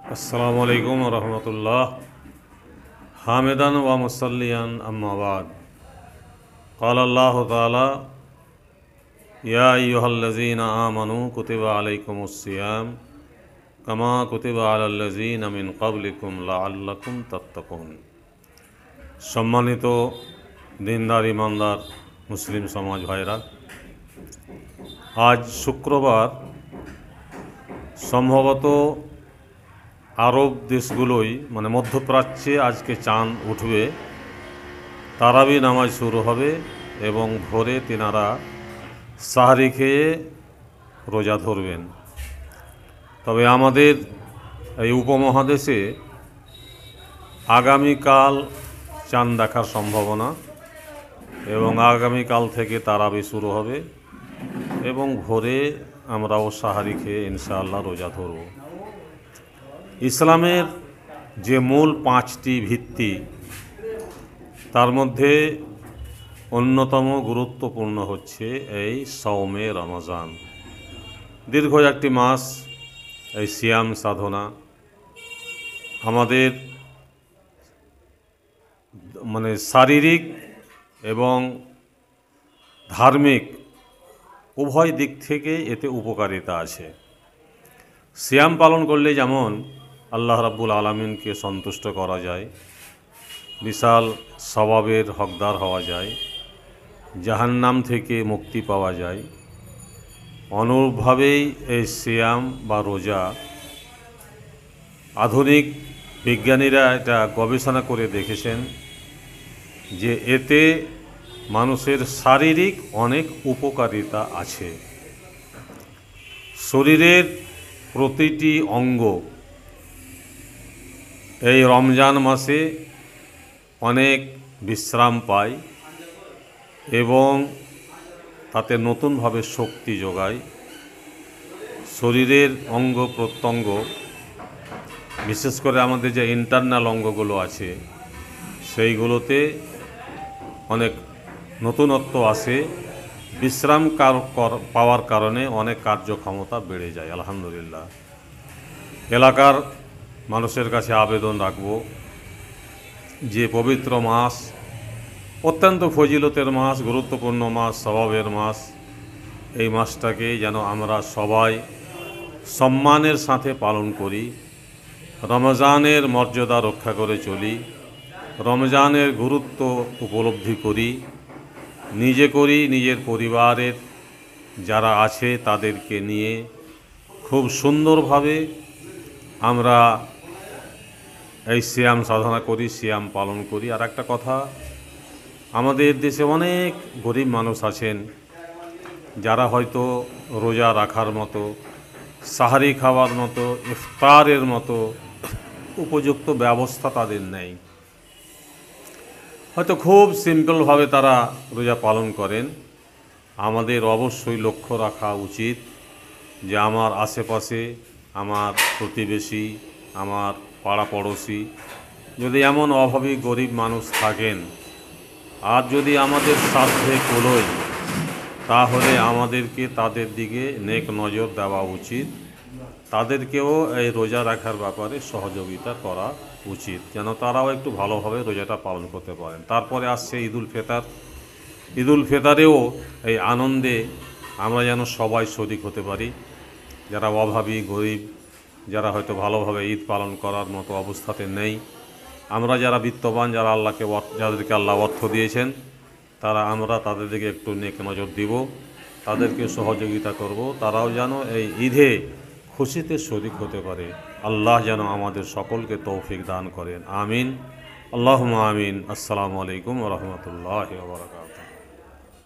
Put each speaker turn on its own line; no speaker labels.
अस्सलामु अलैकुम रहमतुल्लाह हामिदन व मुसल्लियन अम्मा बाद क़ाल अल्लाहु ताला या अय्युहल्लज़ीना आमनू कुतिबा अलैकुमुस्सियाम कमा कुतिबा अलल्लज़ीना मिन क़ब्लिकुम लअल्लकुम तत्तक़ून। सम्मानित दीनदार ईमानदार मुस्लिम समाज भाईरा, आज शुक्रवार सम्भवत আরব দেশগুলোই মধ্যপ্রাচ্যে আজকে চাঁদ উঠবে, তারাবি নামাজ শুরু হবে এবং ভোরে তিনারা সাহরি খেয়ে রোজা ধরবেন। তবে আমাদের এই উপমহাদেশে আগামীকাল চাঁদ দেখার সম্ভাবনা এবং আগামীকাল থেকে তারাবি শুরু হবে এবং ভোরে আমরাও সাহরি খেয়ে ইনশাআল্লাহ রোজা ধরব। ইসলামের যে মূল 5টি ভিত্তি, তার মধ্যে অন্যতম গুরুত্বপূর্ণ হচ্ছে এই সওমে রমজান। দীর্ঘ একটি মাস এই সিয়াম সাধনা আমাদের শারীরিক এবং ধার্মিক উভয় দিক থেকে এতে উপকারিতা আছে। সিয়াম পালন করলে যেমন আল্লাহ রাব্বুল আলামিনকে সন্তুষ্ট করা যায়, বিশাল সওয়াবের হকদার হওয়া যায়, জাহান্নাম থেকে মুক্তি পাওয়া যায়, অনুরূপভাবেই এই সিয়াম বা রোজা আধুনিক বিজ্ঞানীরা এটা গবেষণা করে দেখেছেন যে এতে মানুষের শারীরিক অনেক উপকারিতা আছে। শরীরের প্রতিটি অঙ্গ এই রমজান মাসে অনেক বিশ্রাম পায় এবং তাতে নতুনভাবে শক্তি যোগায়। শরীরের অঙ্গ প্রত্যঙ্গ, বিশেষ করে আমাদের যে ইন্টারনাল অঙ্গগুলো আছে সেইগুলোতে অনেক নতুনত্ব আসে। বিশ্রাম পাওয়ার কারণে অনেক কার্যক্ষমতা বেড়ে যায়। আলহামদুলিল্লাহ। এলাকার মানুষের কাছে আবেদন রাখব যে পবিত্র মাস, অত্যন্ত ফজিলতের মাস, গুরুত্বপূর্ণ মাস, সওয়াবের মাস, এই মাসটাকে যেন আমরা সবাই সম্মানের সাথে পালন করি, রমজানের মর্যাদা রক্ষা করে চলি, রমজানের গুরুত্ব উপলব্ধি করি, নিজে করি, নিজের পরিবারের যারা আছে তাদেরকে নিয়ে খুব সুন্দরভাবে আমরা এই সিয়াম সাধনা করি, সিয়াম পালন করি। আর একটা কথা, আমাদের দেশে অনেক গরিব মানুষ আছেন যারা হয়তো রোজা রাখার মতো, সাহারি খাওয়ার মতো, ইফতারের মতো উপযুক্ত ব্যবস্থা তাদের নেই। হয়তো খুব সিম্পলভাবে তারা রোজা পালন করেন। আমাদের অবশ্যই লক্ষ্য রাখা উচিত যে আমার আশেপাশে, আমার প্রতিবেশী, আমার পাড়া পড়োশি যদি এমন অভাবী গরিব মানুষ থাকেন আর যদি আমাদের সাধ্যে কুলোয়, তাহলে আমাদেরকে তাদের দিকে নেক নজর দেওয়া উচিত। তাদেরকেও এই রোজা রাখার ব্যাপারে সহযোগিতা করা উচিত, যেন তারাও একটু ভালোভাবে রোজাটা পালন করতে পারেন। তারপরে আসছে ঈদুল ফিতর। ঈদুল ফিতরেও এই আনন্দে আমরা যেন সবাই শরিক হতে পারি। যারা অভাবী গরিব, যারা হয়তো ভালোভাবে ঈদ পালন করার মতো অবস্থাতে নেই, আমরা যারা বিত্তবান, যাদেরকে আল্লাহ অর্থ দিয়েছেন, আমরা তাদের দিকে একটু নেক নজর দিব, তাদেরকে সহযোগিতা করব, তারাও যেন এই ঈদে খুশিতে শরিক হতে পারে। আল্লাহ যেন আমাদের সকলকে তৌফিক দান করেন। আমিন, আল্লাহুম্মা আমিন। আসসালামু আলাইকুম ওয়া রাহমাতুল্লাহি ওয়া বারাকাতুহু।